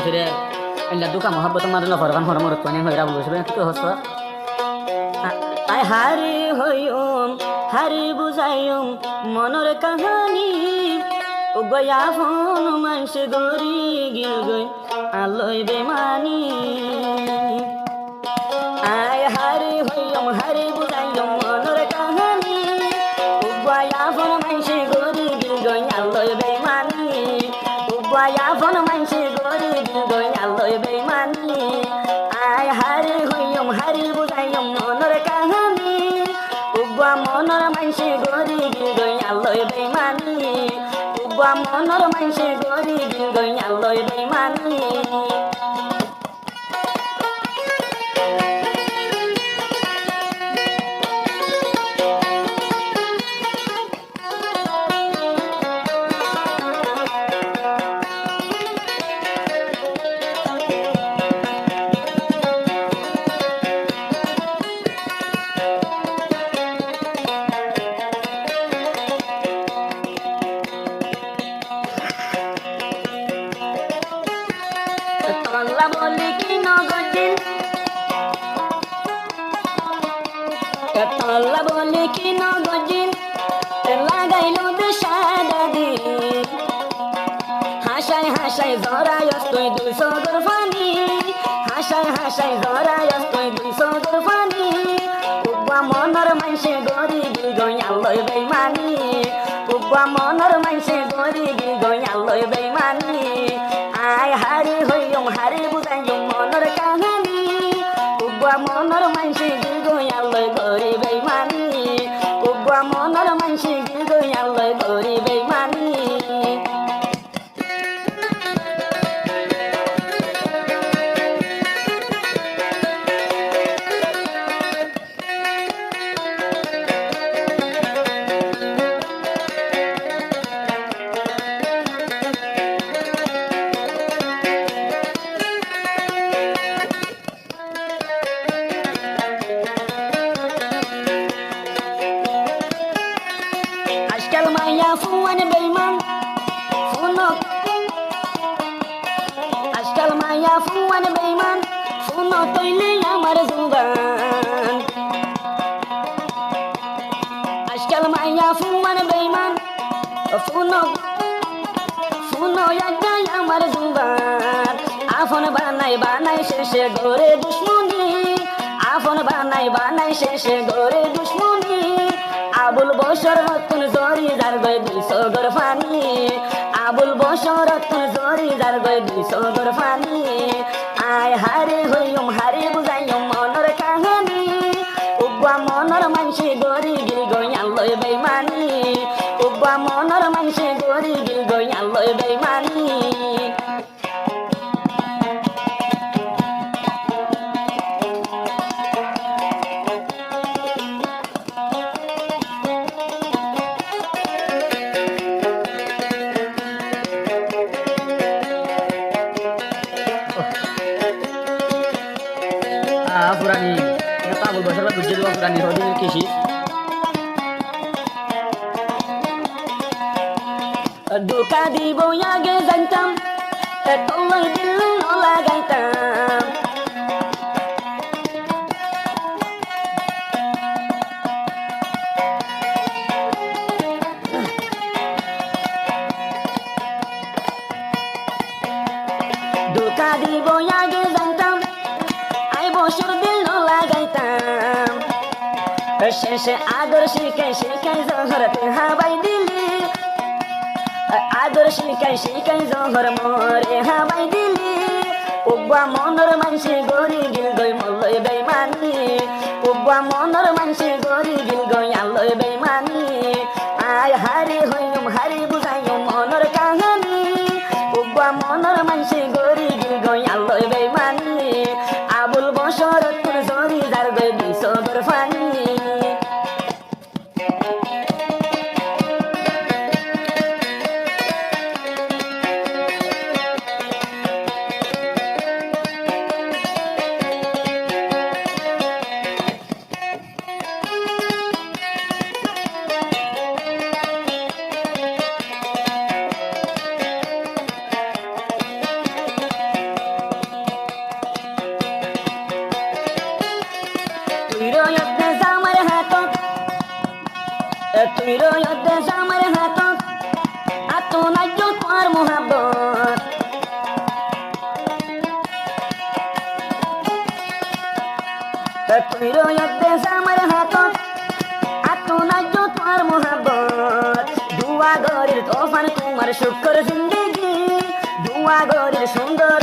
মানুষের এলা দুকা মহাব্বত মারল হরবান হরমর কোনে হইরা বলছিবে কি হস আই হারি হইম হারি বুঝাইম মনের কাহানি ও গয়া ফোন মানুষ গরি গিল গই আলোয় বেমানি আই হারি হইম হারি বুঝাইম মনের কাহানি ও গয়া ফোন মানুষ গরি গিল গই আলোয় বেমানি ও গয়া ফোন মানুষ গরি গিল গই আলোয় বেমানি আই হারি হইম হারি বুঝাইম মনের কাহানি ও গয়া মনের মানুষ গরি গিল গই আলোয় বেমানি ও গয়া মনের মানুষ গরি গিল গই আলোয় বেমানি তল্লা বলি কি নগদিন তল্লা বলি কি নগদিন লাগাইল সাদা দিন হাসাই হাসাই জরাই তুই 200 গর পানি হাসাই হাসাই জরাই তুই 200 গর পানি উবা মনর মাইসে গরি গিল গই আলোয় বেমানি উবা মনর মাইসে গরি গিল গই আলোয় বেমানি আই হারি হইম হারি বুঝাইম মনের কাহানি উবা মনের মানসি গিল গই আলোয় গরি বেমানি উবা মনের মানসি গিল গই আলোয় গরি বেমানি আজকাল মাইয়া ফুয়ান বেইমান ফুনক আজকাল মাইয়া ফুয়ান বেইমান ফুন তৈলে আমার জুবান আজকাল মাইয়া ফুয়ান বেইমান ফুনক ফুন যাই আমার জুবান আফন বানাই বানাই শেষে ঘরে দুশ্মনী আফন বানাই বানাই শেষে ঘরে দুশ্মনী আবুল বসর রতন জরি যার গয় 200 গর পানি আবুল বসর রতন জরি যার গয় 200 গর পানি আয় হারে হইম হারে বুঝাইম মনের কাহানি উবা মনের মানসে গরি গিল গই আলোয় বেমানি উবা মনের মানসে গরি গিল গই আলোয় বেমানি পুরানি পাগল বছর বুঝে দেবো পুরানি হদিন কৃষি ধোকা দিব আগে জানতাম তোলাই দিল লাগাইতাম ধোকা দিব আগে জানতাম আই বছর দিল লাগাইতাম শেষে আদর শিখাই শিখাই জহরতে হাবাই দিলি আদর শিখাই শিখাই জহর মরে হাবাই দিলি উবা মনর মানসে গরি গিল গই মলয় বেমানি উবা মনর মানসে গরি গিল গই আলোয় বেমানি আয় হারি হইম হারি বুঝাইম মনর কাহানি উবা মনর মানসে গরি গিল গই আলোয় বেমানি আবুল বসর তুর জরি যার গই 200 গর পানি তুমি রয় দেশ আমার হাতত আতো নাইজ তোমার মোহাব্বত তুমি রয় দেশ আমার হাতত আতো নাইজ তোমার মোহাব্বত দুয়া গরির তোফান তোমার শুকর জিন্দেগি দুয়া গরির সুন্দর